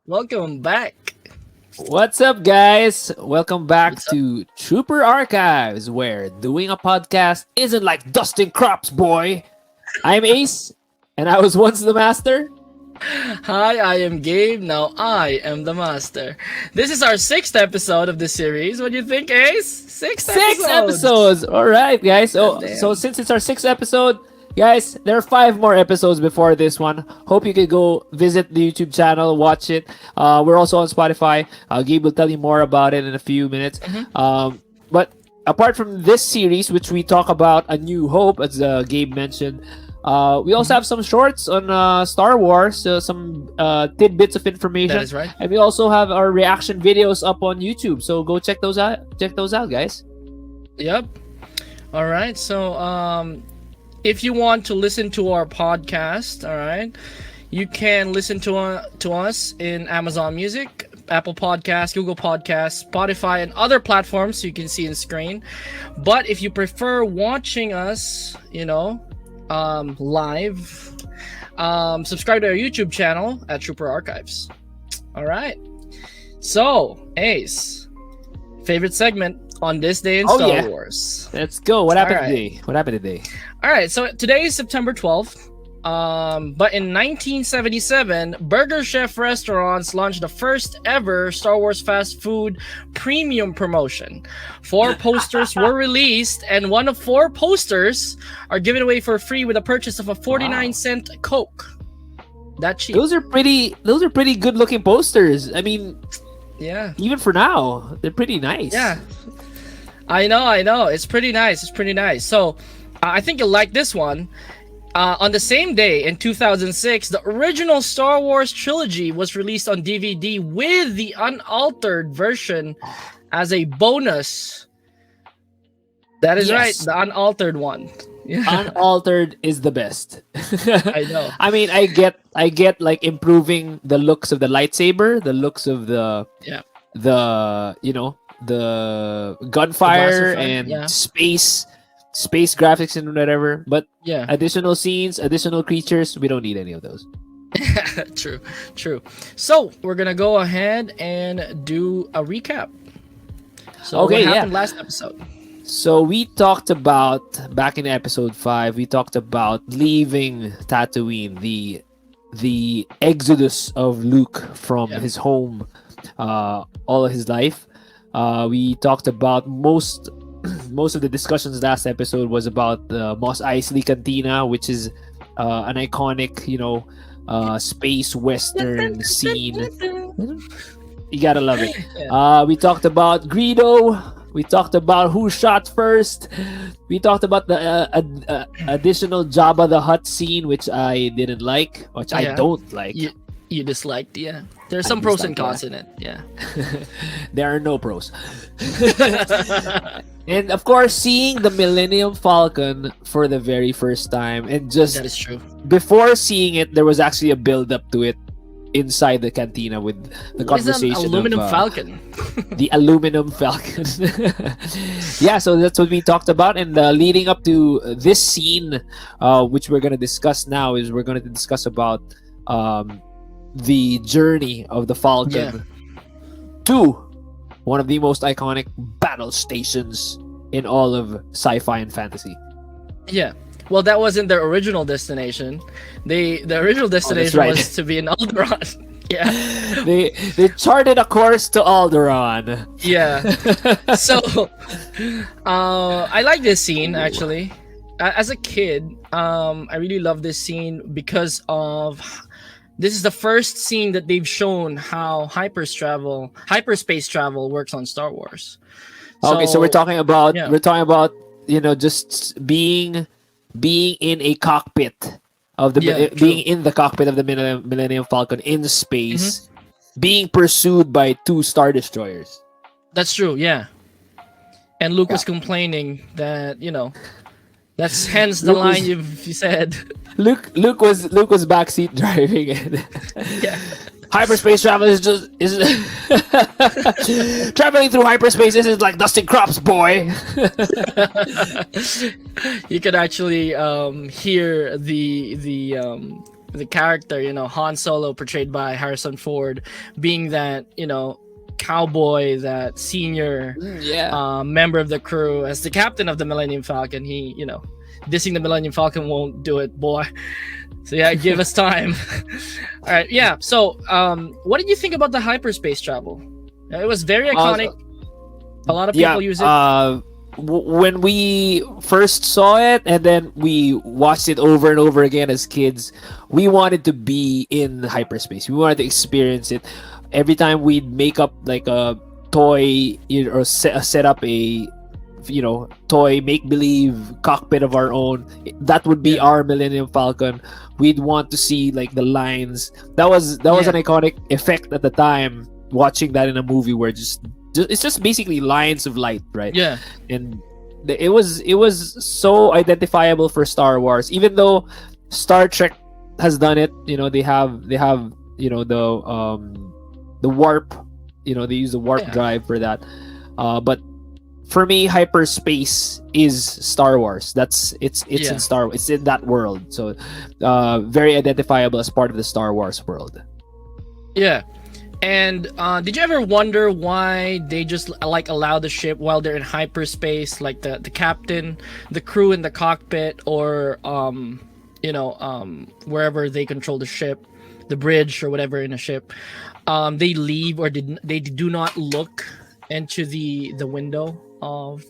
Welcome back. What's up, guys? Welcome back What's up? to Trooper Archives, where doing a podcast isn't like dusting crops, boy. I'm Ace, and I was once the master. Hi, I am Gabe. Now I am the master. This is our sixth episode of the series. What do you think, Ace? Sixth Six episodes. episodes! All right, guys. So Damn. since it's our sixth episode, guys, there are five more episodes before this one. Hope you could go visit the YouTube channel, watch it. We're also on Spotify. Gabe will tell you more about it in a few minutes. But apart from this series, which we talk about A New Hope, as Gabe mentioned, we also have some shorts on Star Wars, some tidbits of information. That is right. And we also have our reaction videos up on YouTube. So go check those out. Check those out, guys. Yep. All right. So, if you want to listen to our podcast, all right, you can listen to us in Amazon Music, Apple Podcasts, Google Podcasts, Spotify, and other platforms you can see on screen. But if you prefer watching us, live, subscribe to our YouTube channel at Trooper Archives. All right. So, Ace, favorite segment on this day in Star Wars. Let's go. What happened All right. today? What happened today? All right, so today is September 12th. But in 1977, Burger Chef restaurants launched the first ever Star Wars fast food premium promotion. 4 posters were released, and one of 4 posters are given away for free with a purchase of a 49-cent Coke. That cheap. Those are pretty good looking posters. I mean, Yeah. even for now, they're pretty nice. Yeah. I know. It's pretty nice. So, I think you'll like this one. On the same day in 2006, the original Star Wars trilogy was released on DVD with the unaltered version as a bonus. That is right, the unaltered one. Yeah, Unaltered is the best. I know. I mean, I get like improving the looks of the lightsaber, the looks of the the gunfire The and yeah. space graphics and whatever. But Yeah, additional scenes, additional creatures, we don't need any of those. true. So we're gonna go ahead and do a recap. So Okay, what yeah. happened last episode? So we talked about back in episode 5, we talked about leaving Tatooine, the exodus of Luke from his home all of his life. We talked about most of the discussions last episode was about the Mos Eisley Cantina, which is an iconic, space western scene. You gotta love it. We talked about Greedo. We talked about who shot first. We talked about the additional Jabba the Hutt scene, which I didn't like, which I don't like. You disliked, yeah. There's I some pros and disliked cons in it, yeah. There are no pros. And of course, seeing the Millennium Falcon for the very first time, and just That is true. before seeing it, there was actually a build up to it inside the cantina with the What is an conversation aluminum of falcon? the aluminum falcon. Yeah, so that's what we talked about, and leading up to this scene, which we're gonna discuss now, is we're gonna discuss about the journey of the Falcon to one of the most iconic battle stations in all of sci-fi and fantasy. Yeah. Well, that wasn't their original destination. The original destination right. was to be in Alderaan. Yeah. They charted a course to Alderaan. Yeah. So, I like this scene actually. As a kid, I really love this scene because of this is the first scene that they've shown how hyperspace travel works on Star Wars. Okay, so we're talking about yeah. just being in a cockpit of the being in the cockpit of the Millennium Falcon in space, being pursued by 2 Star Destroyers. That's true, yeah. And Luke was complaining that, that's hence the line you said. Luke was backseat driving it. Yeah. Hyperspace travel is traveling through hyperspace isn't like dusting crops, boy. You could actually hear the the character, Han Solo, portrayed by Harrison Ford, being that cowboy, that senior member of the crew, as the captain of the Millennium Falcon. He, dissing the Millennium Falcon won't do it, boy. So yeah, give us time. All right, yeah. So, what did you think about the hyperspace travel? It was very iconic. A lot of people use it. When we first saw it, and then we watched it over and over again as kids, we wanted to be in hyperspace. We wanted to experience it. Every time we'd make up like a toy or set up a toy make-believe cockpit of our own, that would be our Millennium Falcon. We'd want to see like the lines. That was an iconic effect at the time, watching that in a movie where it's just basically lines of light, right? Yeah. And it was so identifiable for Star Wars, even though Star Trek has done it. They have the warp. They use the warp drive for that. But for me, hyperspace is Star Wars. It's in Star. It's in that world. So very identifiable as part of the Star Wars world. Yeah. And did you ever wonder why they just allow the ship while they're in hyperspace, like the captain, the crew in the cockpit, or wherever they control the ship, the bridge or whatever in a ship, they leave, or they do not look into the window of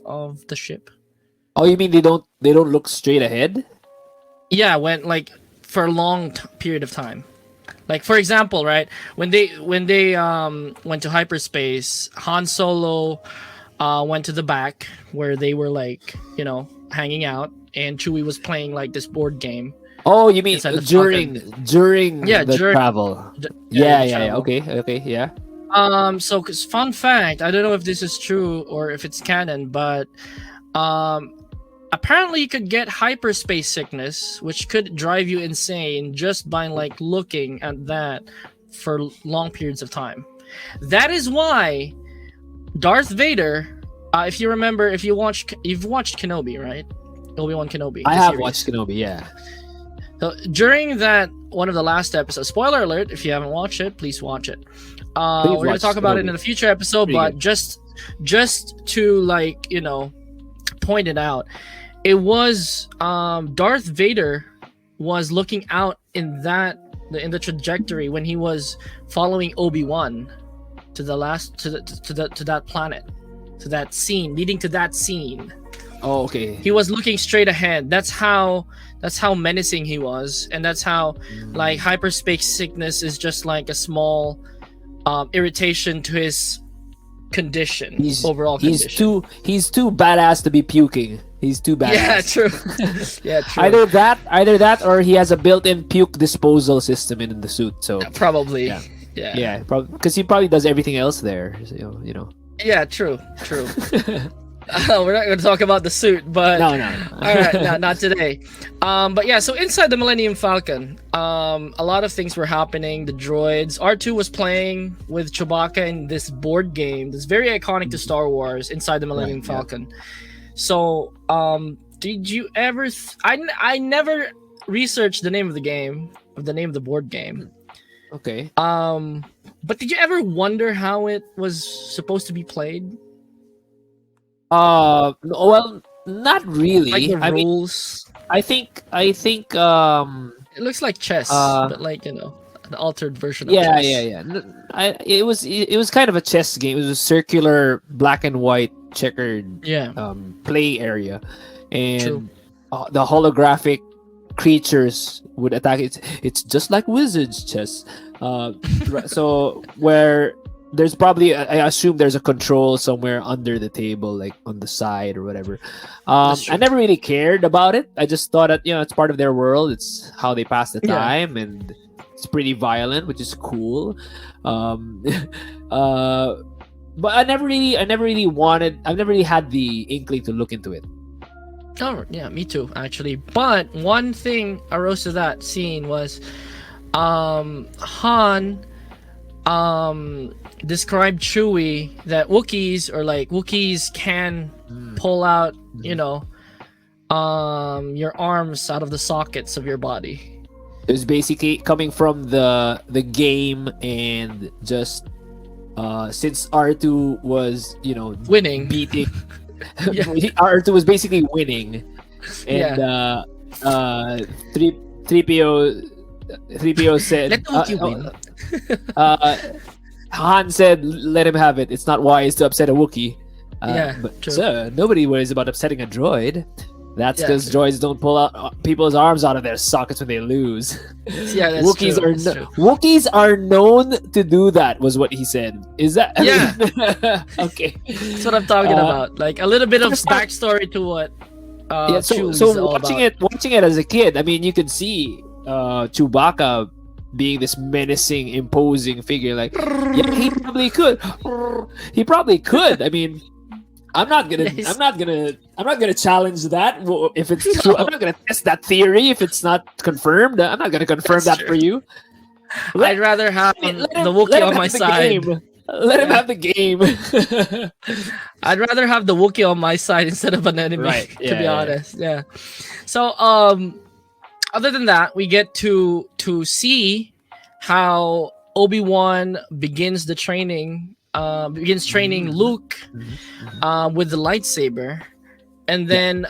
the ship? Oh, you mean they don't look straight ahead? Yeah, when for a long period of time. Like, for example, right, when they went to hyperspace, Han Solo went to the back where they were hanging out, and Chewie was playing this board game. Oh, you mean during the travel? Yeah. Okay, yeah. So, 'cause fun fact, I don't know if this is true or if it's canon, but apparently you could get hyperspace sickness, which could drive you insane just by looking at that for long periods of time. That is why Darth Vader, if you remember, you've watched Kenobi, right? Obi-Wan Kenobi. I have watched Kenobi, yeah. So during that one of the last episodes, spoiler alert, if you haven't watched it, please watch it. We're gonna talk about it in a future episode, but just to point it out, it was Darth Vader was looking out in the trajectory when he was following Obi-Wan to that planet, to that scene, leading to that scene. Oh, okay. He was looking straight ahead. That's how menacing he was, and that's how hyperspace sickness is just a small irritation to his condition. Overall condition. He's too badass to be puking. He's too badass. Yeah, true. Yeah, true. Either that, or he has a built-in puke disposal system in the suit. So probably. Yeah. Because he probably does everything else there. So, Yeah, true. We're not going to talk about the suit, but no. All right, not today. But yeah, so inside the Millennium Falcon, a lot of things were happening. The droids, R2 was playing with Chewbacca in this board game that's very iconic to Star Wars, inside the Millennium Falcon. So, did you ever? I never researched the name of the board game. Okay. But did you ever wonder how it was supposed to be played? Well, not really. The rules. I think. It looks like chess, but an altered version of chess. Yeah. It was kind of a chess game. It was a circular black and white checkered play area, and the holographic creatures would attack. It's just like Wizards chess. So where there's probably, I assume there's a control somewhere under the table, like on the side or whatever. I never really cared about it. I just thought that it's part of their world. It's how they pass the time, and it's pretty violent, which is cool. But I've never really had the inkling to look into it. Oh yeah, me too, actually. But one thing arose to that scene was Han described Chewie that Wookiees can pull out, your arms out of the sockets of your body. It was basically coming from the game, and just since R2 was, Winning. beating Yeah. R2 was basically winning, and Yeah. 3 3PO 3PO said, Let the Wookiee win. Han said, "Let him have it. It's not wise to upset a Wookiee." Yeah, But true. sir, nobody worries about upsetting a droid. That's Yeah, because true. droids don't pull out people's arms out of their sockets when they lose. Yeah, that's Wookiees true. are That's true. Wookiees are known to do that. Was what he said. Is that? Yeah. Okay. That's what I'm talking about. Like a little bit of first time- backstory to what Yeah. Chewie is So all watching it as a kid, I mean, you could see Chewbacca being this menacing, imposing figure. Like, yeah, he probably could. He probably could. I mean, I'm not gonna challenge that if it's true. I'm not gonna test that theory if it's not confirmed. I'm not gonna confirm That's that for true. you. I'd rather have Let him- the let Wookiee him on my have the side. game. Let him Yeah. have the game. I'd rather have the Wookiee on my side instead of an enemy, Right. to Yeah, be yeah. honest. Yeah. So other than that, we get to see how Obi-Wan begins training Luke with the lightsaber, and then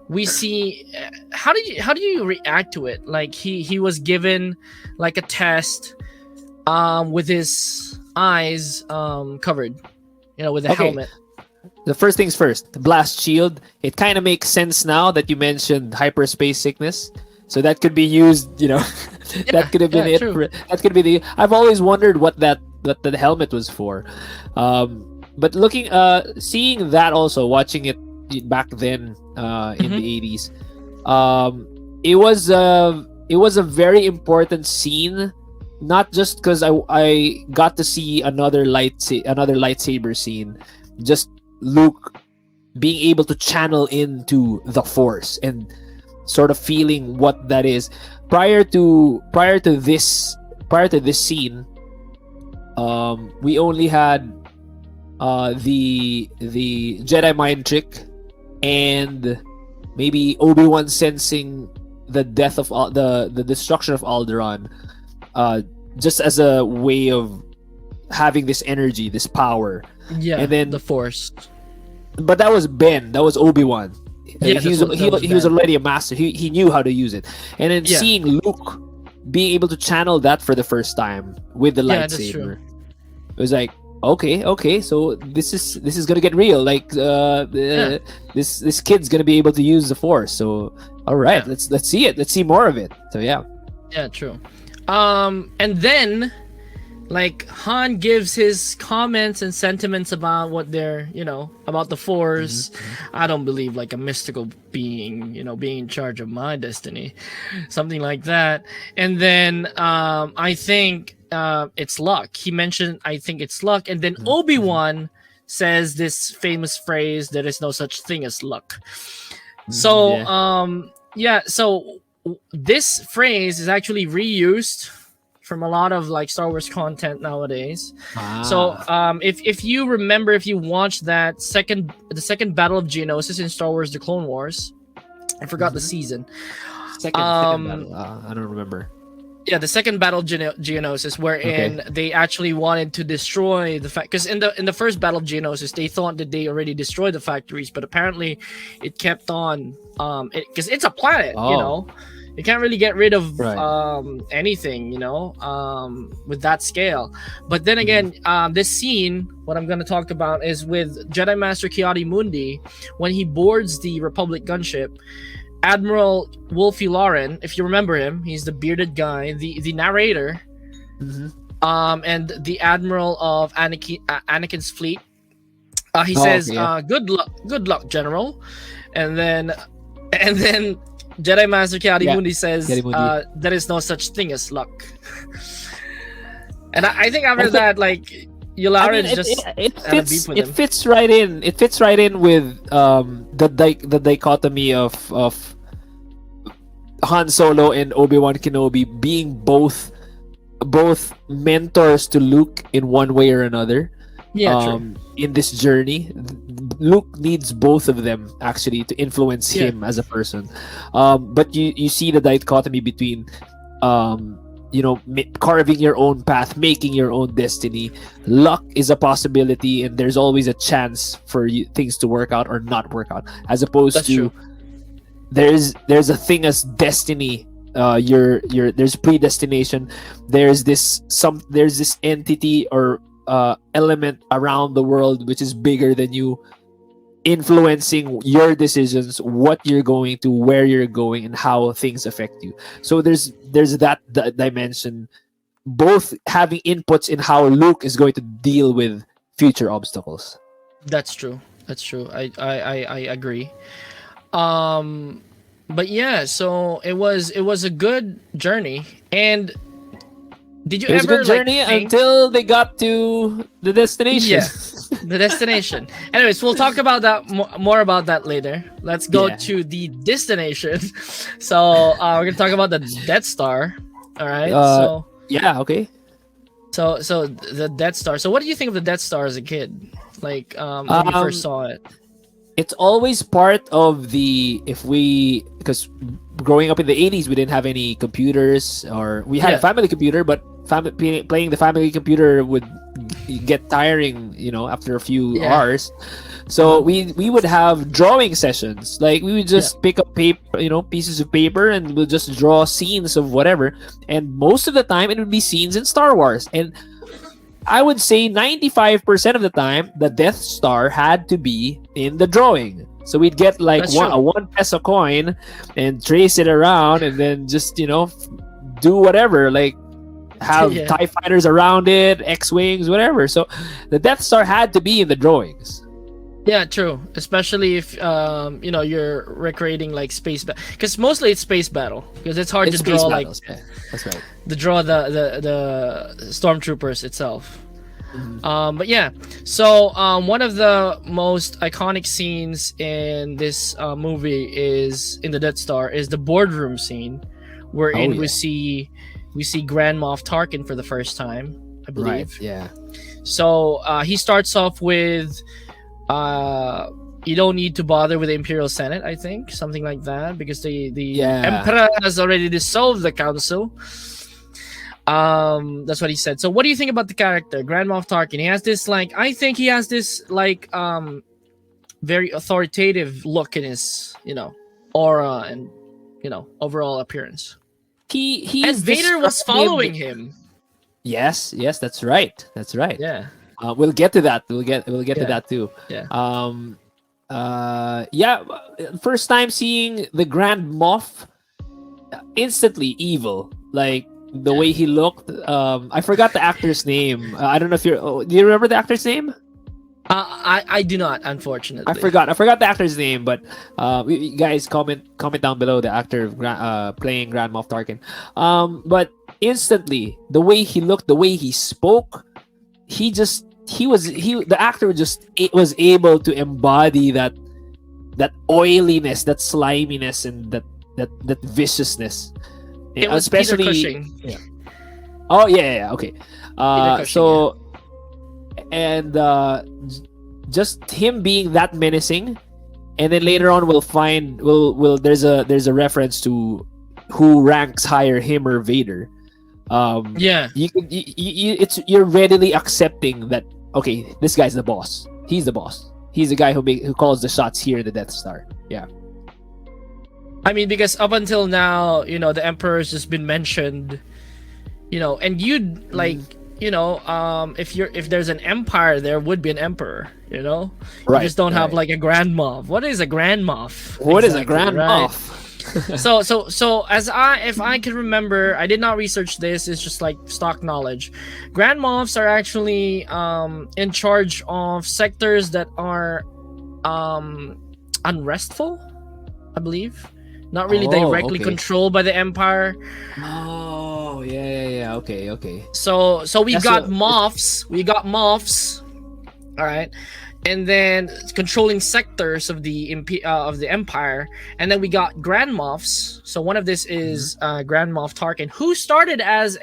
we see how do you react to it? Like he was given like a test with his eyes covered, with a Okay. helmet. The first things first, the blast shield. It kind of makes sense now that you mentioned hyperspace sickness. So that could be used, that could have been it. true. That could be the. I've always wondered what the helmet was for. But seeing that also, watching it back then in the 80s, it was a very important scene. Not just because I got to see another lightsaber scene, just Luke being able to channel into the Force and sort of feeling what that is. Prior to this scene, we only had the Jedi mind trick, and maybe Obi-Wan sensing the death of the destruction of Alderaan, just as a way of having this energy, this power. Yeah, And then- the Force. But that was Ben. That was Obi-Wan. Yeah, he was that was he was Ben. already a master. He knew how to use it. And then Yeah. seeing Luke being able to channel that for the first time with the Yeah, that's true. lightsaber, it was like, okay, so this is gonna get real. Like this kid's gonna be able to use the Force. So all right, Yeah. let's see it. Let's see more of it. So yeah. Yeah, true. And then, like, Han gives his comments and sentiments about what they're, about the Force. I don't believe like a mystical being, being in charge of my destiny, something like that. And then, I think it's luck. He mentioned, I think it's luck. And then Obi-Wan says this famous phrase: "There is no such thing as luck." So, so this phrase is actually reused from a lot of like Star Wars content nowadays. So if you remember, if you watched the second Battle of Geonosis in Star Wars: The Clone Wars, I forgot the season. Second battle. I don't remember. Yeah, the second Battle of Geonosis, wherein they actually wanted to destroy the fact, because in the first Battle of Geonosis they thought that they already destroyed the factories, but apparently it kept on because it's a planet, you can't really get rid of anything, with that scale. But then again, this scene, what I'm going to talk about is with Jedi Master Ki-Adi-Mundi when he boards the Republic gunship. Admiral Wolfie Lauren, if you remember him, he's the bearded guy, the narrator, and the admiral of Anakin's fleet. He says, "Good luck, General," and then Jedi Master Ki-Adi-Mundi says, "There is no such thing as luck." And I think after that, like, Yularen is just it fits right in. It fits right in with the dichotomy of Han Solo and Obi-Wan Kenobi being both mentors to Luke in one way or another. Yeah, true. In this journey, Luke needs both of them actually to influence him as a person. But you see the dichotomy between carving your own path, making your own destiny. Luck is a possibility, and there's always a chance for things to work out or not work out, as opposed That's to true. there's a thing as destiny. There's predestination. There's this entity or element around the world which is bigger than you, influencing your decisions, what you're going to, where you're going, and how things affect you. So there's that dimension, both having inputs in how Luke is going to deal with future obstacles. That's true. That's true. I agree. But yeah, so it was a good journey. And did you It was a ever good journey until they got to the destination. Yeah, the destination. Anyways, we'll talk about that more about that later. Let's go to the destination. So we're gonna talk about the Death Star. All right. Yeah. Okay. So the Death Star. So what do you think of the Death Star as a kid? Like when you first saw it? It's always part of because growing up in the 80s, we didn't have any computers, or we had a family computer, but playing the family computer would get tiring, after a few hours. So we would have drawing sessions. Like we would just pick up paper, pieces of paper, and we'll just draw scenes of whatever. And most of the time, it would be scenes in Star Wars. And I would say 95% of the time, the Death Star had to be in the drawing. So we'd get like a 1 peso coin and trace it around, and then just do whatever, like have TIE fighters around it, X-wings, whatever. So the Death Star had to be in the drawings. Yeah, true. Especially if you're recreating like space because mostly it's space battle, because it's hard to draw battles, that's right. To draw the stormtroopers itself. But yeah, so one of the most iconic scenes in this movie is in the Death Star is the boardroom scene, wherein we see Grand Moff Tarkin for the first time, I believe. Right. Yeah. So he starts off with you don't need to bother with the Imperial Senate, I think, something like that, because the Emperor has already dissolved the council. That's what he said. So what do you think about the character Grand Moff Tarkin? He has this very authoritative look in his aura and overall appearance. He and Vader was following him. Yes, that's right. Yeah. We'll get to that. We'll get to that too. Yeah. First time seeing the Grand Moff, instantly evil. Like the way he looked. I forgot the actor's name. I don't know if do you remember the actor's name? I do not, unfortunately. I forgot the actor's name, but you guys comment down below the actor playing Grand Moff Tarkin. But instantly, the way he looked, the way he spoke, the actor was able to embody that oiliness, that sliminess, and that viciousness. It was especially Peter Cushing. Yeah. Oh yeah, okay. Just him being that menacing, and then later on there's a reference to who ranks higher, him or Vader. You're readily accepting that, okay, this guy's the boss. He's the boss. He's the guy who calls the shots here in the Death Star. Yeah. I mean, because up until now, the Emperor's just been mentioned, and you'd like, if there's an empire, there would be an emperor, You just don't have like a Grand Moff. What is a Grand Moff? What is a Grand Moff? So if I can remember, I did not research this. It's just like stock knowledge. Grand Moffs are actually in charge of sectors that are unrestful, I believe. Not really directly controlled by the Empire. Oh, yeah. Okay. So we got Moffs. We got Moffs. All right. And then controlling sectors of the Empire, and then we got Grand Moffs. So one of this is Grand Moff Tarkin, who started as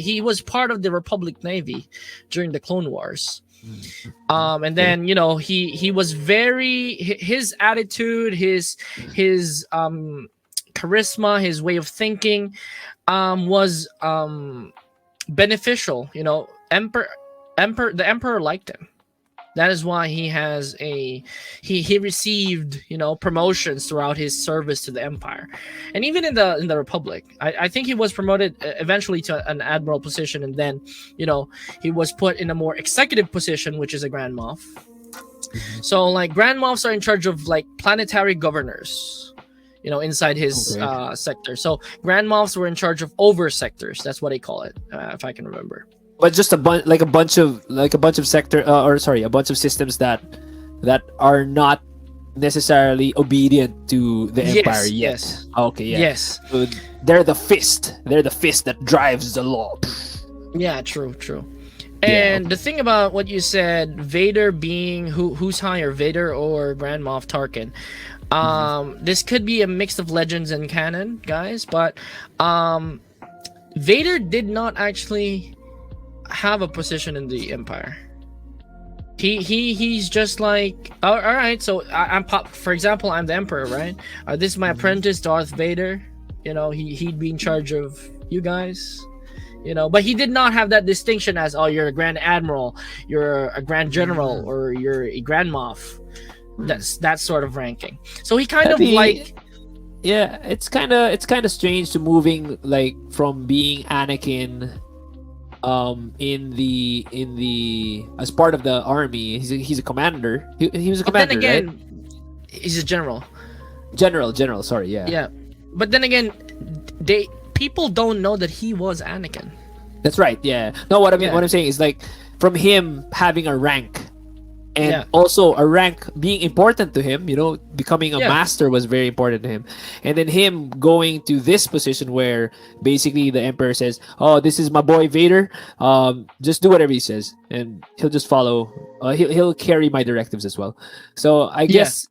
he was part of the Republic Navy during the Clone Wars. And then he was very his attitude, his charisma, his way of thinking was beneficial. The emperor liked him. That is why he received promotions throughout his service to the empire, and even in the republic. I think he was promoted eventually to an admiral position, and then he was put in a more executive position, which is a Grand Moff. So like Grand Moffs are in charge of like planetary governors, inside his sector. So Grand Moffs were in charge of over sectors. That's what they call it, if I can remember. But just a bunch of sector, a bunch of systems that are not necessarily obedient to the empire yet. Yes. Okay. Yeah. Yes. So they're the fist. They're the fist that drives the law. Yeah. True. And the thing about what you said, Vader being who's higher, Vader or Grand Moff Tarkin? This could be a mix of legends and canon, guys. But Vader did not actually have a position in the empire. He's just like, all right, so I'm for example, I'm the emperor, right? This is my apprentice Darth Vader. He'd be in charge of you guys, but he did not have that distinction as, oh, you're a grand admiral, you're a grand general, or you're a grand moff. That's that sort of ranking. So he kind of like, yeah, it's kind of strange to moving like from being Anakin in the as part of the army. He's a commander. He was a commander, but then again, right? He's a general. General, sorry, yeah. Yeah. But then again, people don't know that he was Anakin. That's right, yeah. No, what I'm saying is like from him having a rank and also a rank being important to him, becoming a master was very important to him. And then him going to this position where basically the emperor says, oh, this is my boy Vader, just do whatever he says and he'll just follow. He'll carry my directives as well. So I guess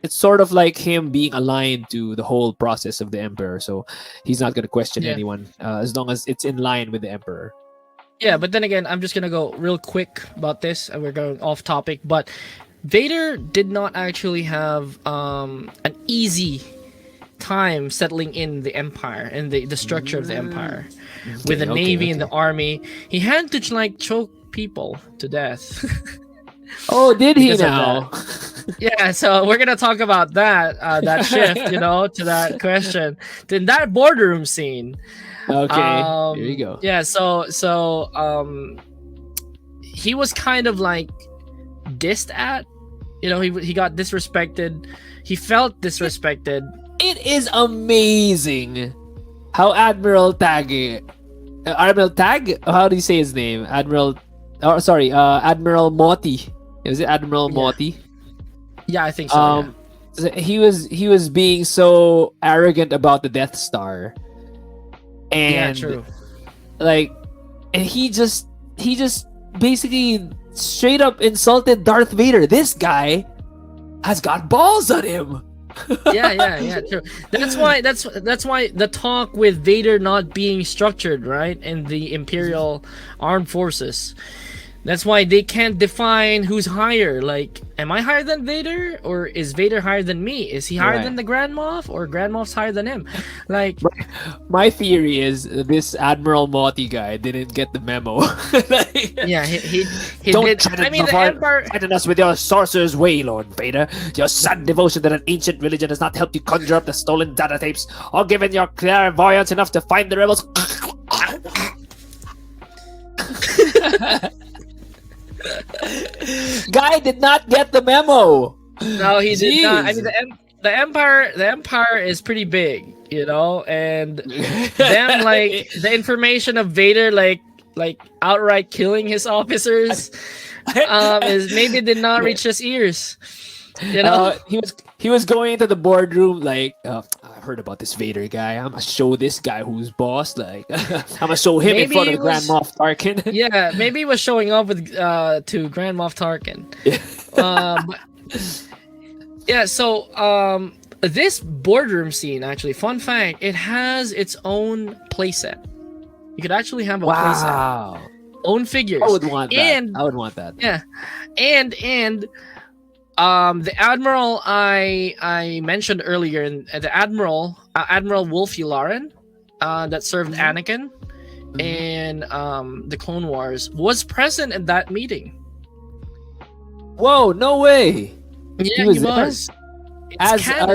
it's sort of like him being aligned to the whole process of the emperor, so he's not going to question anyone as long as it's in line with the emperor. Yeah, but then again, I'm just gonna go real quick about this, and we're going off topic. But Vader did not actually have an easy time settling in the empire and the structure of the empire, with the navy and the army. He had to like choke people to death. Oh, did he now? Yeah, so we're gonna talk about that shift, to that question, in that boardroom scene. Okay, here you go. Yeah, so he was kind of like dissed at, he got disrespected. He felt disrespected. It is amazing how Admiral Tag, how do you say his name? Admiral Motti. Is it Admiral Motti? Yeah, I think so. He was being so arrogant about the Death Star. And true. Like, and he just basically straight up insulted Darth Vader. This guy has got balls on him. yeah, true. That's why the talk with Vader not being structured right in the Imperial Armed Forces. That's why they can't define who's higher. Like, am I higher than Vader, or is Vader higher than me? Is he higher than the Grand Moff, or Grand Moff's higher than him? Like, my theory is this Admiral Motti guy didn't get the memo. he don't did. The Empire threaten us with your sorcerer's way, Lord Vader. Your sudden devotion to an ancient religion has not helped you conjure up the stolen data tapes, or given your clairvoyance enough to find the rebels. Guy did not get the memo. No, he did not. I mean, the empire is pretty big, and them like the information of Vader like outright killing his officers is maybe did not reach his ears. He was going into the boardroom like, I heard about this Vader guy. I'm gonna show this guy who's boss. Like, I'm gonna show him in front of the Grand Moff Tarkin. Yeah, maybe he was showing off with to Grand Moff Tarkin. So this boardroom scene, actually, fun fact, it has its own playset. You could actually have a playset. own figures. I would want that. And I would want that. yeah, and the admiral I mentioned earlier, the Admiral Wolf Yularen, that served Anakin in the Clone Wars, was present at that meeting. Whoa! No way. Yeah, was he there? was. It's canon.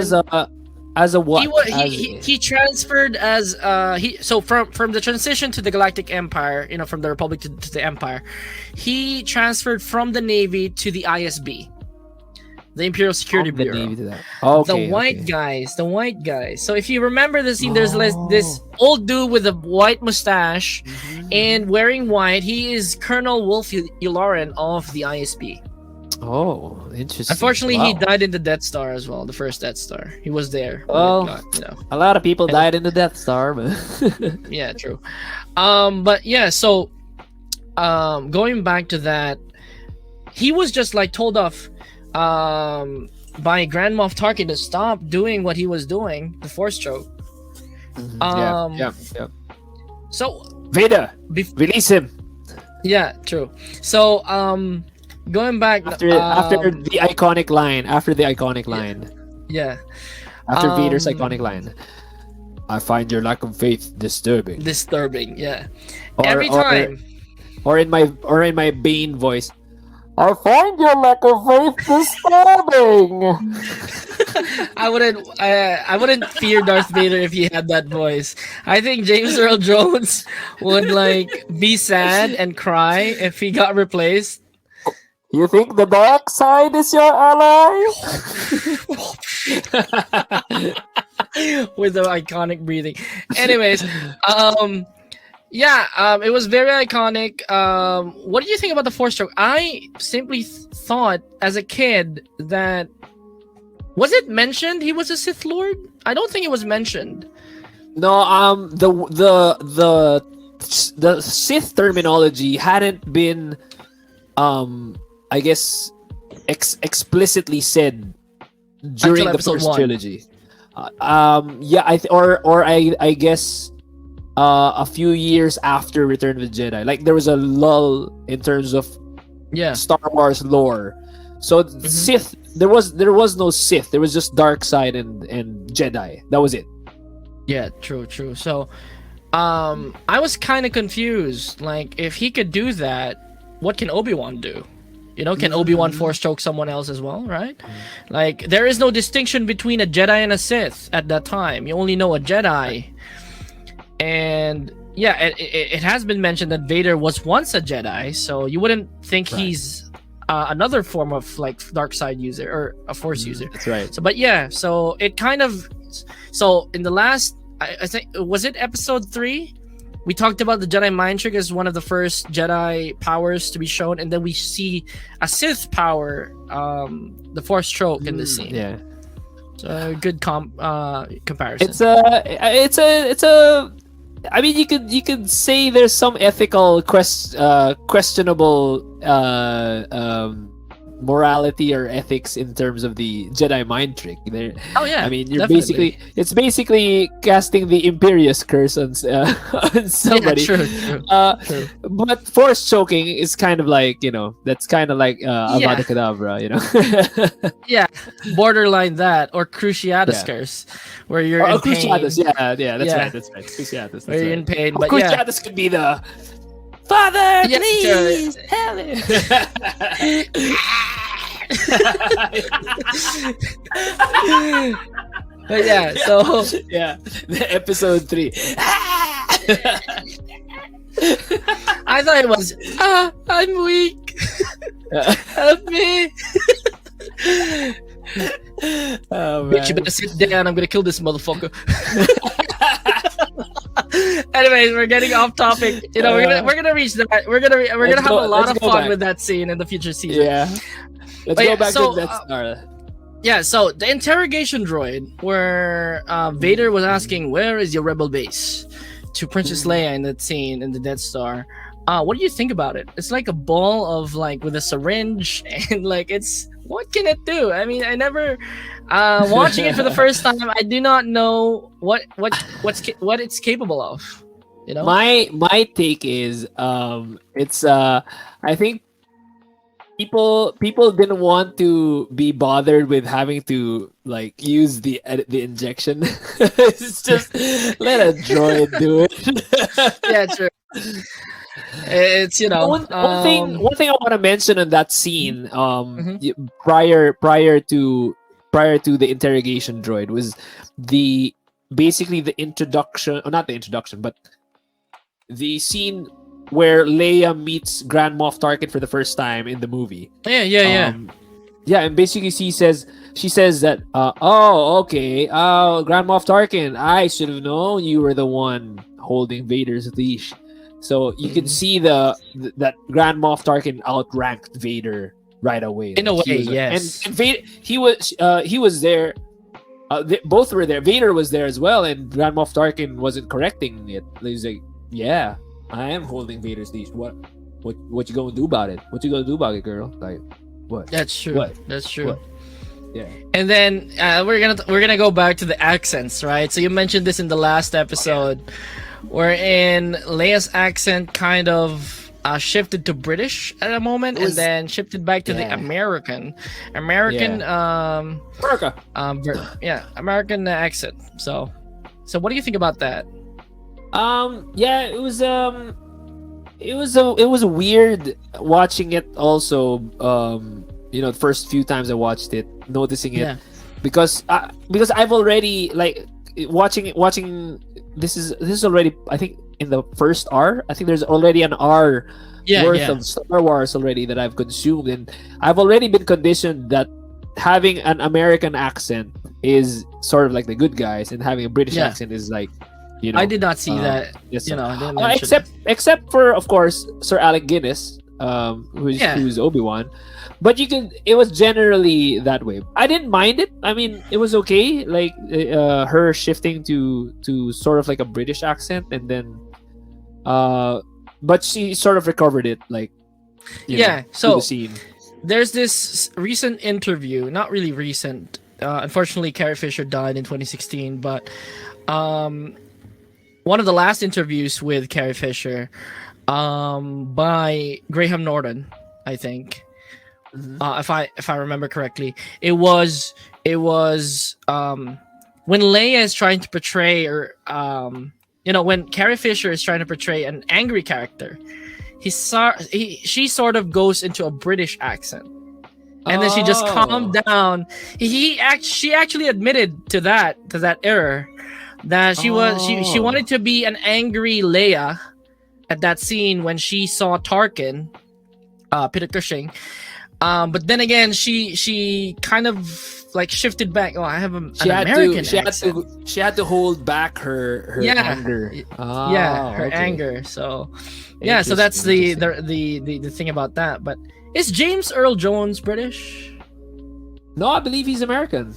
As a what? He transferred as from the transition to the Galactic Empire, from the Republic to the Empire, he transferred from the Navy to the ISB, the Imperial Security Bureau. Navy to that. Okay, the white guys. So if you remember the scene, there's this old dude with a white mustache and wearing white. He is Colonel Wolf Yularen of the ISB. Oh, interesting. Unfortunately, he died in the Death Star as well, the first Death Star. He was there. Well, a lot of people died in the Death Star, but yeah, true. But yeah, so going back to that, he was just like told off by Grand Moff Tarkin to stop doing what he was doing, the Force choke. Yeah. So Vader, release him. Yeah, true. So going back after the iconic line. Yeah. After Vader's iconic line. I find your lack of faith disturbing. Yeah. Every time. Or in my Bane voice. I find your lack of faith disturbing. I wouldn't fear Darth Vader if he had that voice. I think James Earl Jones would be sad and cry if he got replaced. You think the dark side is your ally? With the iconic breathing. Anyways, it was very iconic. What do you think about the Force choke? I simply thought as a kid that, was it mentioned he was a Sith Lord? I don't think it was mentioned. No, the Sith terminology hadn't been I guess explicitly said during the first trilogy. I guess a few years after Return of the Jedi, like there was a lull in terms of Star Wars lore. So Sith, there was no Sith. There was just dark side and Jedi. That was it. Yeah, true. So, I was kind of confused. Like, if he could do that, what can Obi-Wan do? Can Obi-Wan Force choke someone else as well, right? Like, there is no distinction between a Jedi and a Sith at that time. You only know a Jedi. And yeah, it has been mentioned that Vader was once a Jedi, so you wouldn't think he's another form of dark side user or a Force user. That's right. So, but yeah, so it kind of, so in the last, I think, was it episode 3? We talked about the Jedi Mind Trick as one of the first Jedi powers to be shown, and then we see a Sith power, the Force choke in this scene. Yeah. So good comparison. It's a. I mean, you could say there's some ethical questionable morality or ethics in terms of the Jedi mind trick. Oh yeah, I mean, it's basically casting the Imperious curse on somebody. Yeah, true. But Force choking is kind of like, that's kind of like Avada Kedavra, Yeah, borderline that, or Cruciatus curse, where you're in pain. Cruciatus, that's right. Cruciatus, where you're in pain. But Cruciatus could be the Father, please, help me. But yeah, so the episode 3. I thought it was I'm weak. Help me. Oh, man. Bitch, you better sit down. I'm gonna kill this motherfucker. Anyways, we're getting off topic. We're gonna reach that. We're gonna have a lot of fun with that scene in the future season. Yeah. Let's go back to that star. Yeah, so the interrogation droid where Vader was asking, "Where is your rebel base?" to Princess Leia in that scene in the Death Star. What do you think about it? It's like a ball of with a syringe, and what can it do? I mean, I never watching it for the first time. I do not know what it's capable of. You know? My take is it's I think people didn't want to be bothered with having to like use the injection. It's just let a droid do it. Yeah, true. It's One thing I want to mention on that scene, mhm. prior to the interrogation droid was the basically the introduction, or not the introduction, but the scene where Leia meets Grand Moff Tarkin for the first time in the movie. Yeah. Yeah, and basically she says that Grand Moff Tarkin, I should have known you were the one holding Vader's leash. So you can Mhm. see that Grand Moff Tarkin outranked Vader right away. In a Like, way, he was, yes. and Vader, he was there. Both were there. Vader was there as well, and Grand Moff Tarkin wasn't correcting it. He's like, "Yeah, I am holding Vader's leash. What you gonna do about it? What you gonna do about it, girl? Like, what? That's true. What? That's true. What? Yeah. And then we're gonna go back to the accents, right? So you mentioned this in the last episode, wherein Leia's accent kind of shifted to British at a moment, It was- and then shifted back to the Yeah. American, America. American accent. So what do you think about that? Yeah, it was weird watching it also. The first few times I watched it, noticing it Yeah. because I've already like watching this is already, I think, in the first R. I think there's already an R worth of Star Wars already that I've consumed, and I've already been conditioned that having an American accent is sort of like the good guys, and having a British Yeah. accent is like, I did not see that. yes, You know, I didn't mention except for, of course, Sir Alec Guinness, who's Obi-Wan. But it was generally that way. I didn't mind it. I mean, it was okay. Like her shifting to sort of like a British accent, and then but she sort of recovered it, like through the scene. There's this recent interview, not really recent. Unfortunately, Carrie Fisher died in 2016, but one of the last interviews with Carrie Fisher by Graham Norton, I think. If I remember correctly, it was when Leia is trying to portray, or when Carrie Fisher is trying to portray an angry character, she sort of goes into a British accent, and then she just calmed down. She actually admitted to that error, that she wanted to be an angry Leia at that scene when she saw Tarkin, Peter Cushing. But then again, she kind of like shifted back. Oh, I have an American accent. She had to hold back her anger. Her anger. So so that's the thing about that. But is James Earl Jones British? No, I believe he's American.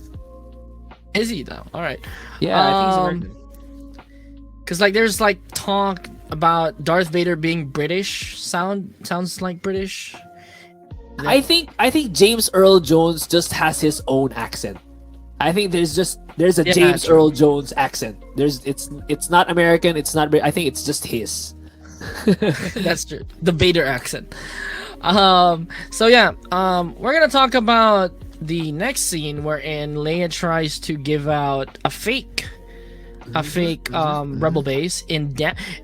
Is he though? All right. Yeah, I think he's American. Because like there's like talk about Darth Vader being British. Sounds like British. I think James Earl Jones just has his own accent. I think there's a James Earl Jones accent. It's not American. It's not. I think it's just his. That's true. The Vader accent. So yeah. We're gonna talk about the next scene wherein Leia tries to give out a fake rebel base in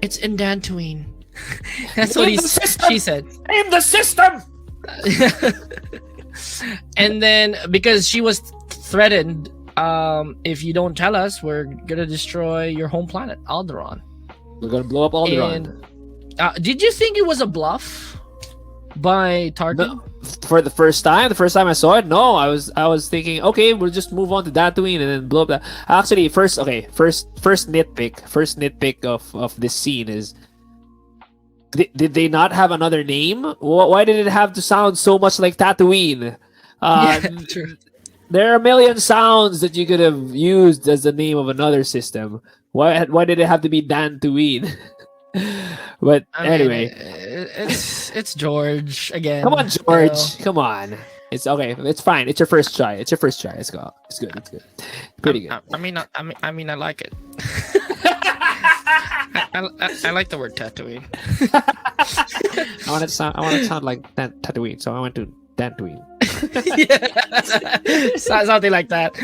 it's in Dantooine. That's what she said. In the system. And then because she was threatened, if you don't tell us, we're gonna destroy your home planet, Alderaan. We're gonna blow up Alderaan. And, did you think it was a bluff by Tarkin? No, for the first time I saw it, no, I was thinking, okay, we'll just move on to Tatooine and then blow up that. Actually, first nitpick of this scene is, did they not have another name? Why did it have to sound so much like Tatooine? True. There are a million sounds that you could have used as the name of another system. Why did it have to be Dantooine? But anyway, it's George again. Come on, George. Come on. It's okay. It's fine. It's your first try. Let's go. It's good. Pretty good. I mean, I like it. I like the word Tatooine. I want to sound like Tatooine, so I went to Tatooine. Yeah, something like that.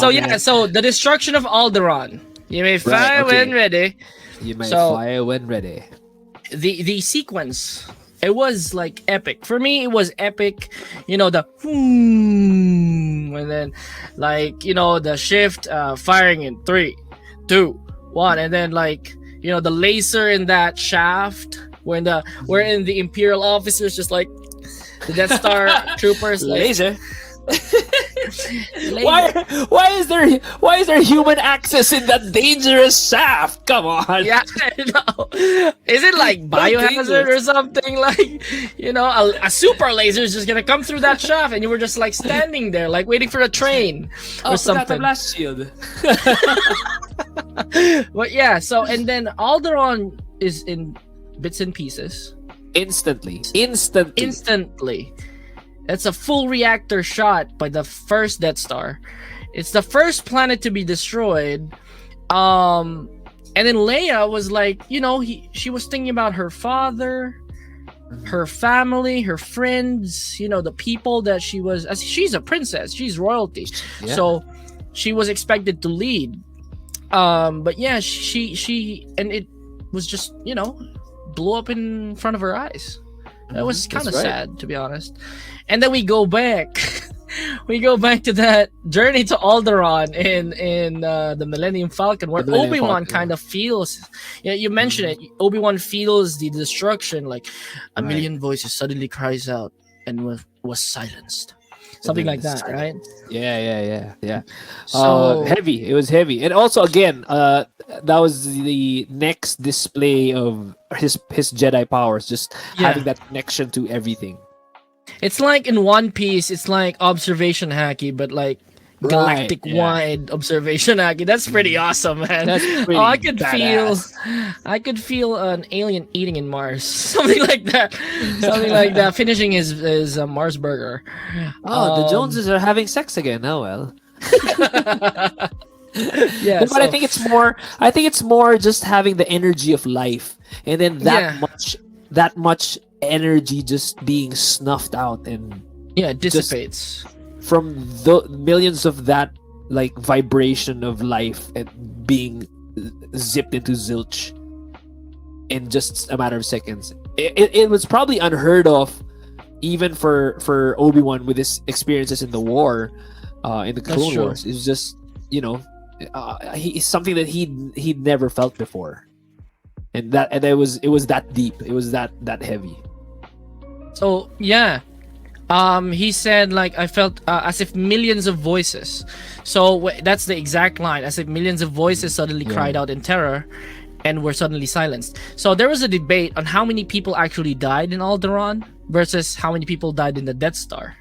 So yeah, man. so the destruction of Alderaan. You may fire okay. when ready. You may So- fire when ready. The sequence, it was like epic for me. It was epic, the and then like the shift firing in 3 2 1, and then like the laser in that shaft when the Imperial officers just like the Death Star troopers like, Laser. Why is there human access in that dangerous shaft? Come on. Yeah, I know. Is it like biohazard or something? Like, a super laser is just gonna come through that shaft, and you were just like standing there, like waiting for a train or something. Blast shield. But yeah, so and then Alderaan is in bits and pieces. Instantly. It's a full reactor shot by the first Death Star. It's the first planet to be destroyed. And then Leia was like, she was thinking about her father, her family, her friends, the people that she's a princess, she's royalty. Yeah. So she was expected to lead. But yeah, she and it was just, blew up in front of her eyes. It was kind of sad, to be honest. And then we go back to that journey to Alderaan in the Millennium Falcon, where Obi-Wan kind of feels. Yeah, you mentioned it. Obi-Wan feels the destruction, like a million voices suddenly cries out and was silenced. Something like that, right? Yeah. So Heavy. It was heavy, and also again, that was the next display of his Jedi powers, just having that connection to everything. it's like in One Piece, it's like observation hacky, but like galactic wide observation hacky. That's pretty awesome, man. That's pretty I could badass. feel an alien eating in Mars, something like that, finishing his Mars burger. Oh, the Joneses are having sex again. Oh well. Yeah, but I think it's more just having the energy of life, and then that much energy just being snuffed out, and it dissipates from the millions of that like vibration of life and being zipped into zilch in just a matter of seconds. It was probably unheard of even for Obi-Wan with his experiences in the war, in the Clone Wars. It's just he's something that he'd never felt before, and it was that deep. It was that heavy. So yeah, he said like I felt as if millions of voices. So that's the exact line. As if millions of voices suddenly cried out in terror, and were suddenly silenced. So there was a debate on how many people actually died in Alderaan versus how many people died in the Death Star.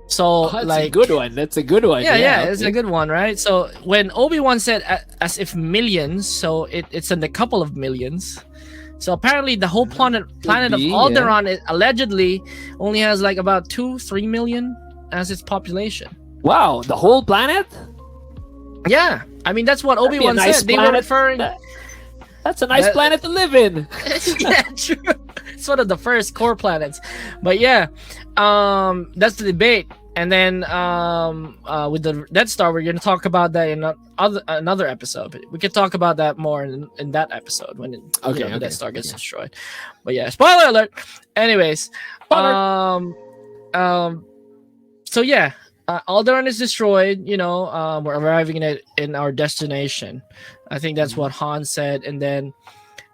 So That's like a good one. That's a good one. Yeah, it's a good one, right? So when Obi-Wan said as if millions, so it's in a couple of millions. So apparently the whole planet of Alderaan allegedly only has like about 2-3 million as its population. Wow, the whole planet? Yeah, I mean that's what Obi-Wan said. They were referring. That's a nice planet to live in. Yeah, true. It's one of the first core planets, but yeah, that's the debate. And then with the Death Star, we're gonna talk about that in another episode. We can talk about that more in that episode when the Death Star gets destroyed. But yeah, spoiler alert. Anyways, so yeah, Alderaan is destroyed. We're arriving in our destination. I think that's what Han said. And then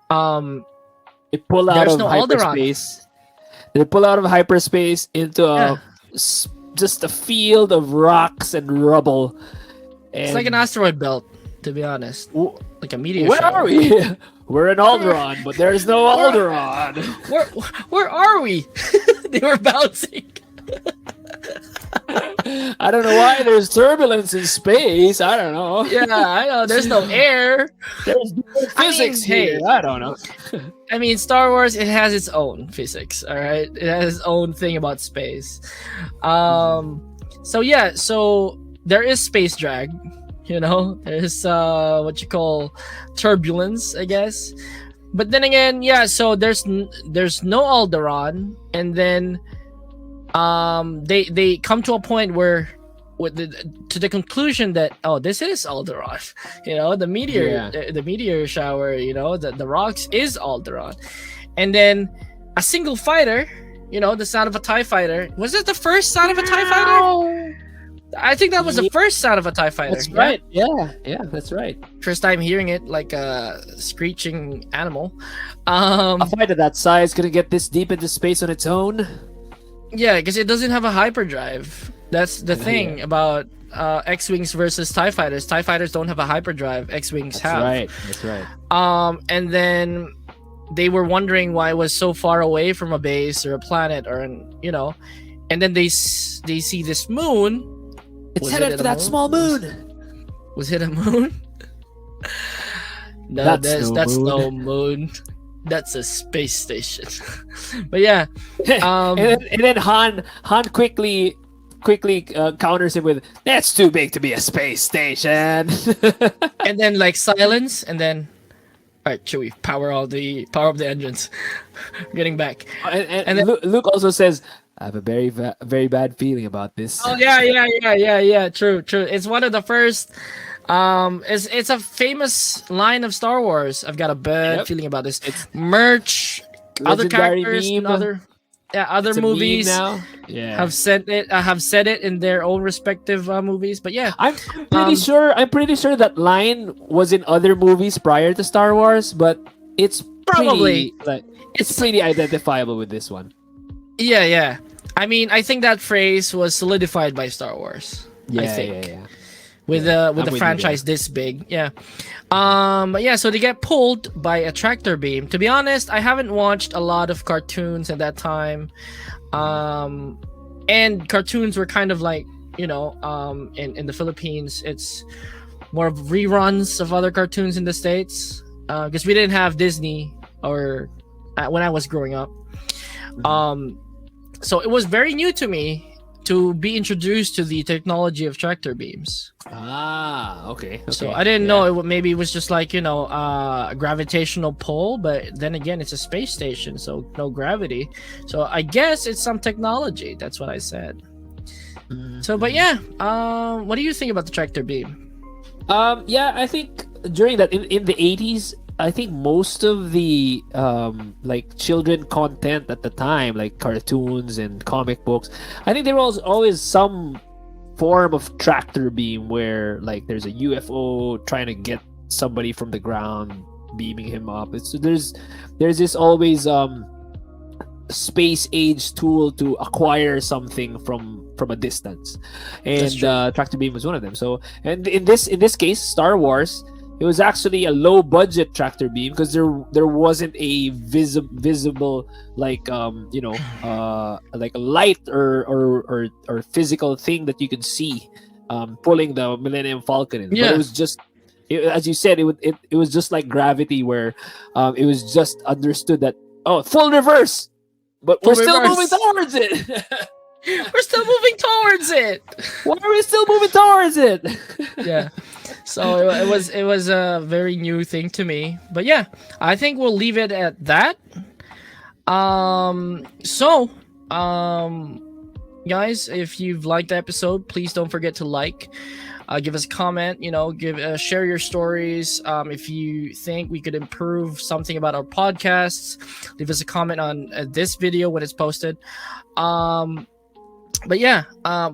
they pull out of hyperspace. They pull out of hyperspace into just a field of rocks and rubble. And it's like an asteroid belt, to be honest. Like a meteor Where shower. are we? We're in Alderaan, but there's no Alderaan. Where are we? They were bouncing. I don't know why there's turbulence in space. I don't know. Yeah, I know. There's no air. There's no physics here. I don't know. I mean, Star Wars, it has its own physics, all right? It has its own thing about space. So yeah, so there is space drag. There's what you call turbulence, I guess. But then again, yeah. So there's no Alderaan, and then they come to a point where to the conclusion that this is Alderaan. The meteor, the meteor shower. The rocks is Alderaan, and then a single fighter. The sound of a TIE fighter. Was it the first sound of a TIE fighter? I think that was the first sound of a TIE fighter. That's right. Yeah, that's right. First time hearing it, like a screeching animal. A fighter that size gonna get this deep into space on its own. Yeah, because it doesn't have a hyperdrive. That's the thing about X-wings versus TIE fighters. TIE fighters don't have a hyperdrive. X-wings have. That's right. And then they were wondering why it was so far away from a base or a planet, and then they see this moon. It's headed for that small moon. Was it a moon? No, that's no moon. That's a space station. But yeah, and then Han quickly counters him with, "That's too big to be a space station." And then like silence, and then, all right, Chewie, power up the engines. Getting back. And then Luke also says, "I have a very very bad feeling about this." Oh yeah. True. It's one of the first. It's a famous line of Star Wars. I've got a bad feeling about this. It's merch, other characters, meme. other movies now. have said it in their own respective movies. But yeah, I'm pretty sure. I'm pretty sure that line was in other movies prior to Star Wars, but it's probably it's pretty identifiable with this one. Yeah. I mean, I think that phrase was solidified by Star Wars. I think. Yeah. With the franchise this big, but yeah, so they get pulled by a tractor beam. To be honest, I haven't watched a lot of cartoons at that time, and cartoons were kind of like in the Philippines, it's more of reruns of other cartoons in the States, because we didn't have Disney or when I was growing up. So it was very new to me to be introduced to the technology of tractor beams. Okay. So I didn't know maybe it was just like a gravitational pull, but then again, it's a space station, so no gravity. So I guess it's some technology. That's what I said. So, but yeah, what do you think about the tractor beam? I think during that in the 80s, I think most of the like children content at the time, like cartoons and comic books, I think there was always some form of tractor beam where like there's a UFO trying to get somebody from the ground, beaming him up. There's this always space age tool to acquire something from a distance, and tractor beam was one of them. So, and in this case, Star Wars, it was actually a low budget tractor beam because there wasn't a visible like like a light or physical thing that you could see pulling the Millennium Falcon in. But it was just as you said, it was just like gravity, where it was just understood that full reverse, but we're still moving towards it. We're still moving towards it. Why are we still moving towards it? Yeah. So it was a very new thing to me. But yeah, I think we'll leave it at that. Guys, if you've liked the episode, please don't forget to give us a comment, share your stories. If you think we could improve something about our podcasts, leave us a comment on this video when it's posted. But yeah,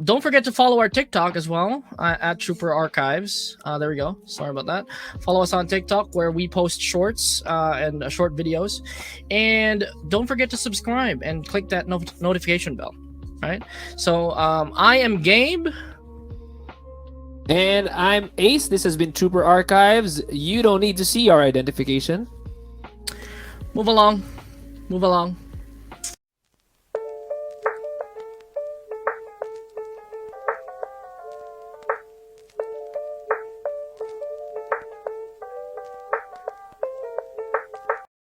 don't forget to follow our TikTok as well, at Trooper Archives. There we go. Sorry about that. Follow us on TikTok, where we post shorts and short videos. And don't forget to subscribe and click that notification bell. All right. So I am Gabe. And I'm Ace. This has been Trooper Archives. You don't need to see our identification. Move along.